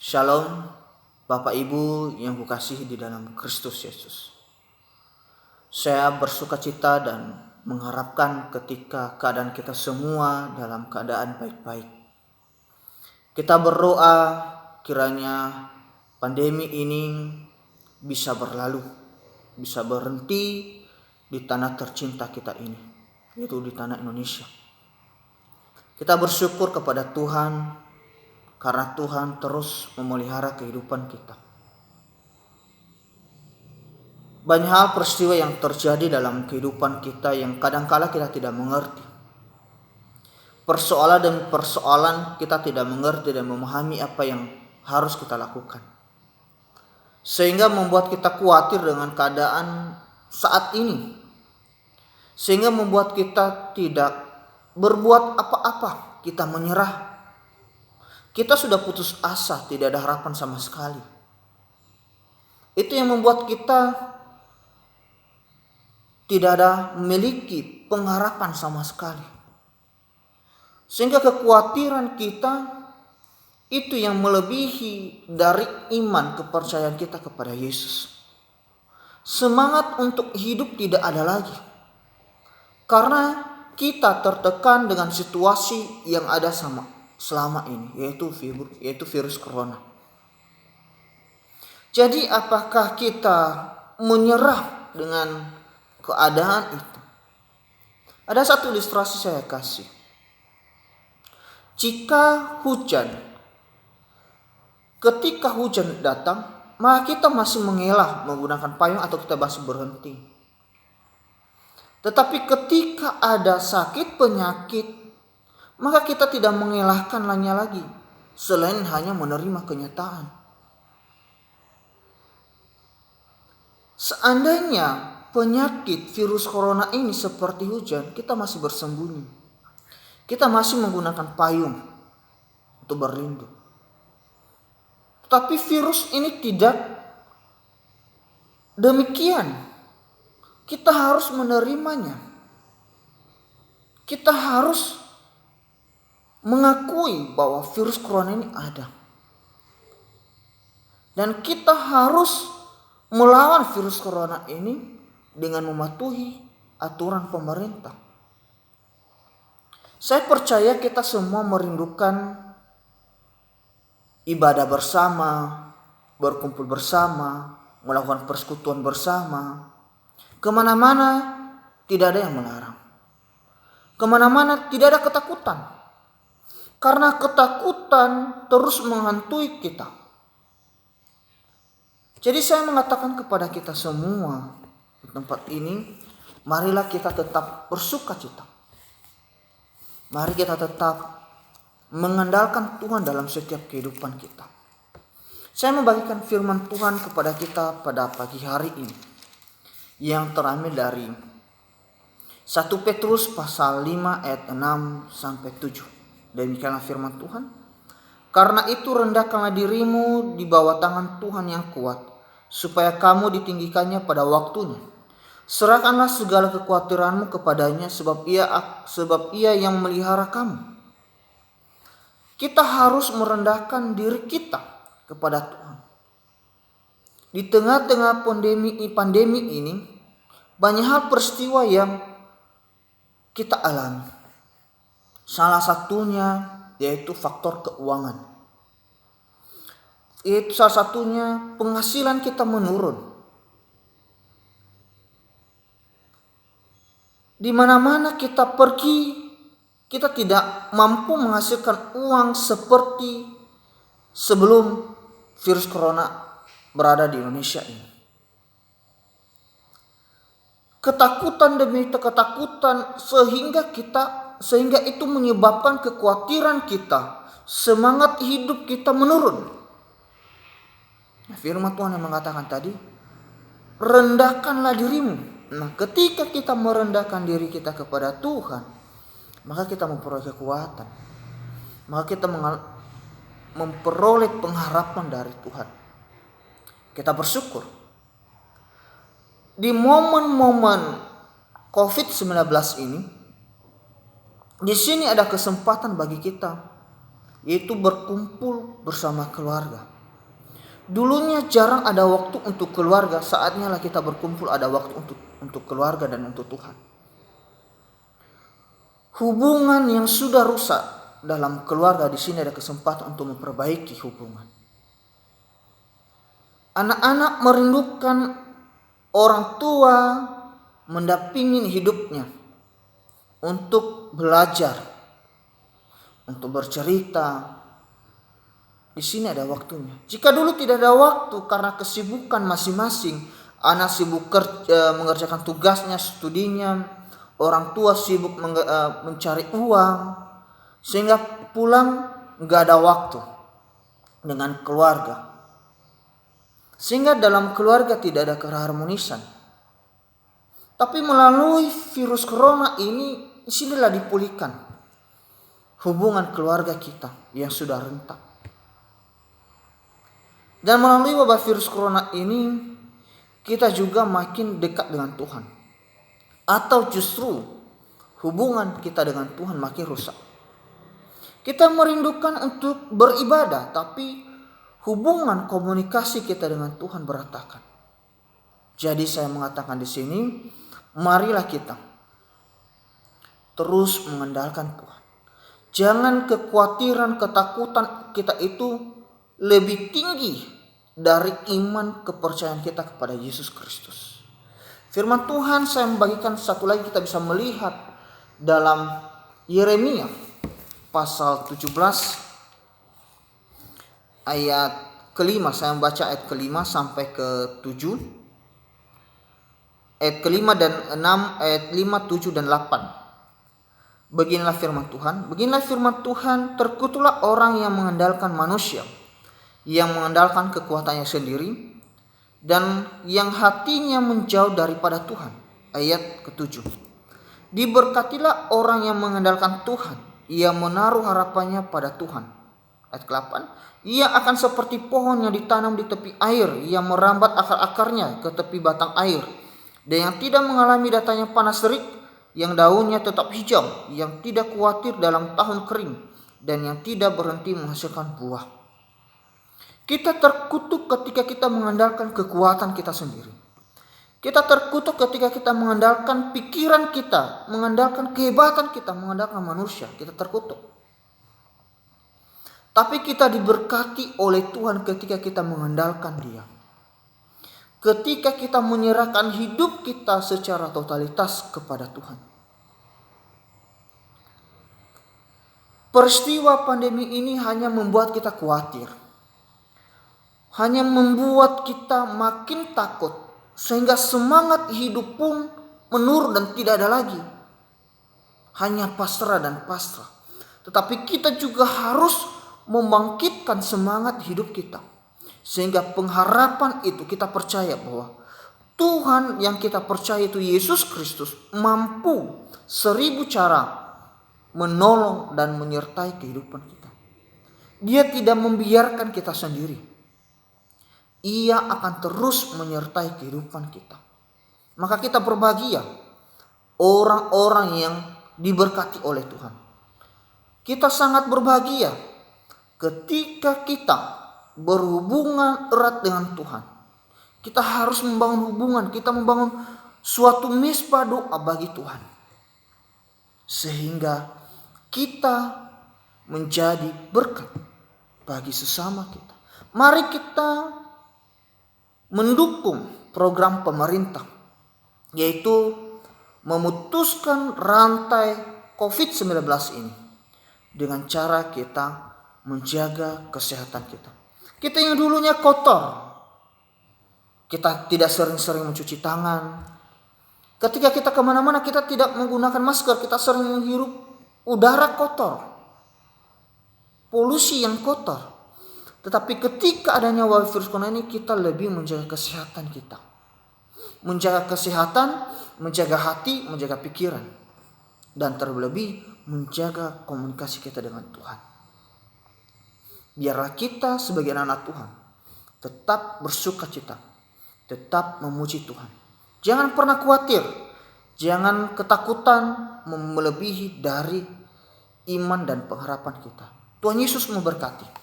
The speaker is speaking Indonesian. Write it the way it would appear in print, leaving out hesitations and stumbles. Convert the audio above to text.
Shalom, Bapak Ibu yang kukasihi di dalam Kristus Yesus. Saya bersuka cita dan mengharapkan ketika keadaan kita semua dalam keadaan baik-baik. Kita berdoa kiranya pandemi ini bisa berlalu, bisa berhenti di tanah tercinta kita ini, yaitu di tanah Indonesia. Kita bersyukur kepada Tuhan karena Tuhan terus memelihara kehidupan kita. Banyak hal peristiwa yang terjadi dalam kehidupan kita yang kadangkala kita tidak mengerti. Persoalan demi persoalan kita tidak mengerti dan memahami apa yang harus kita lakukan. Sehingga membuat kita khawatir dengan keadaan saat ini. Sehingga membuat kita tidak berbuat apa-apa, kita menyerah. Kita sudah putus asa, tidak ada harapan sama sekali. Itu yang membuat kita tidak ada memiliki pengharapan sama sekali. Sehingga kekhawatiran kita itu yang melebihi dari iman kepercayaan kita kepada Yesus. Semangat untuk hidup tidak ada lagi. Karena kita tertekan dengan situasi yang ada selama ini, yaitu virus corona. Jadi apakah kita menyerah dengan keadaan itu? Ada satu ilustrasi saya kasih. Jika ketika hujan datang, maka kita masih mengelak menggunakan payung atau kita masih berhenti. Tetapi ketika ada sakit penyakit, maka kita tidak mengelakkannya lagi, selain hanya menerima kenyataan. Seandainya penyakit virus corona ini seperti hujan, kita masih bersembunyi. Kita masih menggunakan payung untuk berlindung. Tapi virus ini tidak demikian. Kita harus menerimanya. Kita harus mengakui bahwa virus corona ini ada. Dan kita harus melawan virus corona ini dengan mematuhi aturan pemerintah. Saya percaya kita semua merindukan ibadah bersama, berkumpul bersama, melakukan persekutuan bersama. Kemana-mana tidak ada yang melarang. Kemana-mana tidak ada ketakutan. Karena ketakutan terus menghantui kita. Jadi saya mengatakan kepada kita semua di tempat ini, marilah kita tetap bersuka cita. Mari kita tetap mengandalkan Tuhan dalam setiap kehidupan kita. Saya membagikan firman Tuhan kepada kita pada pagi hari ini, yang terambil dari 1 Petrus pasal 5 ayat 6 sampai 7. Demikianlah firman Tuhan. Karena itu rendahkanlah dirimu di bawah tangan Tuhan yang kuat, supaya kamu ditinggikannya pada waktunya. Serahkanlah segala kekhawatiranmu kepadanya, sebab ia yang memelihara kamu. Kita harus merendahkan diri kita kepada Tuhan. Di tengah-tengah pandemi ini, banyak hal peristiwa yang kita alami. Salah satunya yaitu faktor keuangan. Itu salah satunya penghasilan kita menurun. Di mana-mana kita pergi, kita tidak mampu menghasilkan uang seperti sebelum virus corona berada di Indonesia ini. Ketakutan demi ketakutan sehingga itu menyebabkan kekhawatiran kita, semangat hidup kita menurun. Firman Tuhan yang mengatakan tadi, rendahkanlah dirimu. Nah, ketika kita merendahkan diri kita kepada Tuhan, maka kita memperoleh kekuatan. Maka kita memperoleh pengharapan dari Tuhan. Kita bersyukur. Di momen-momen COVID-19 ini, di sini ada kesempatan bagi kita, yaitu berkumpul bersama keluarga. Dulunya jarang ada waktu untuk keluarga, saatnya lah kita berkumpul ada waktu untuk keluarga dan untuk Tuhan. Hubungan yang sudah rusak dalam keluarga, di sini ada kesempatan untuk memperbaiki hubungan. Anak-anak merindukan orang tua mendampingi hidupnya untuk belajar, untuk bercerita. Di sini ada waktunya. Jika dulu tidak ada waktu karena kesibukan masing-masing, anak sibuk mengerjakan tugasnya, studinya, orang tua sibuk mencari uang, sehingga pulang nggak ada waktu dengan keluarga. Sehingga dalam keluarga tidak ada keharmonisan. Tapi melalui virus corona ini, disinilah dipulihkan hubungan keluarga kita yang sudah retak. Dan melalui wabah virus corona ini, kita juga makin dekat dengan Tuhan. Atau justru hubungan kita dengan Tuhan makin rusak. Kita merindukan untuk beribadah, tapi hubungan komunikasi kita dengan Tuhan berantakan. Jadi saya mengatakan di sini, marilah kita terus mengandalkan Tuhan. Jangan kekhawatiran, ketakutan kita itu lebih tinggi dari iman kepercayaan kita kepada Yesus Kristus. Firman Tuhan saya membagikan satu lagi, kita bisa melihat dalam Yeremia pasal 17 ayat kelima. Saya membaca ayat kelima sampai ke 7. Ayat kelima dan 6, ayat 5, 7 dan 8. Beginilah firman Tuhan, terkutuklah orang yang mengandalkan manusia, yang mengandalkan kekuatannya sendiri, dan yang hatinya menjauh daripada Tuhan. Ayat ke-7. Diberkatilah orang yang mengandalkan Tuhan, ia menaruh harapannya pada Tuhan. Ayat ke-8. Ia akan seperti pohon yang ditanam di tepi air, yang merambat akar-akarnya ke tepi batang air, dan yang tidak mengalami datangnya panas terik, yang daunnya tetap hijau, yang tidak khawatir dalam tahun kering, dan yang tidak berhenti menghasilkan buah. Kita terkutuk ketika kita mengandalkan kekuatan kita sendiri. Kita terkutuk ketika kita mengandalkan pikiran kita, mengandalkan kehebatan kita, mengandalkan manusia. Kita terkutuk. Tapi kita diberkati oleh Tuhan ketika kita mengandalkan Dia. Ketika kita menyerahkan hidup kita secara totalitas kepada Tuhan. Peristiwa pandemi ini hanya membuat kita khawatir. Hanya membuat kita makin takut, sehingga semangat hidup pun menurun dan tidak ada lagi. Hanya pasrah dan pasrah. Tetapi kita juga harus membangkitkan semangat hidup kita. Sehingga pengharapan itu kita percaya bahwa Tuhan yang kita percaya itu Yesus Kristus mampu 1000 cara menolong dan menyertai kehidupan kita. Dia tidak membiarkan kita sendiri. Ia akan terus menyertai kehidupan kita. Maka kita berbahagia orang-orang yang diberkati oleh Tuhan. Kita sangat berbahagia ketika kita berhubungan erat dengan Tuhan. Kita harus membangun hubungan, kita membangun suatu misbah doa bagi Tuhan. Sehingga kita menjadi berkat bagi sesama kita. Mari kita mendukung program pemerintah, yaitu memutuskan rantai COVID-19 ini dengan cara kita menjaga kesehatan kita. Kita yang dulunya kotor, kita tidak sering-sering mencuci tangan. Ketika kita kemana-mana kita tidak menggunakan masker, kita sering menghirup udara kotor, polusi yang kotor. Tetapi ketika adanya wabah virus corona ini, kita lebih menjaga kesehatan kita. Menjaga kesehatan, menjaga hati, menjaga pikiran. Dan terlebih menjaga komunikasi kita dengan Tuhan. Biarlah kita sebagai anak Tuhan tetap bersukacita, tetap memuji Tuhan. Jangan pernah khawatir, jangan ketakutan melebihi dari iman dan pengharapan kita. Tuhan Yesus memberkati.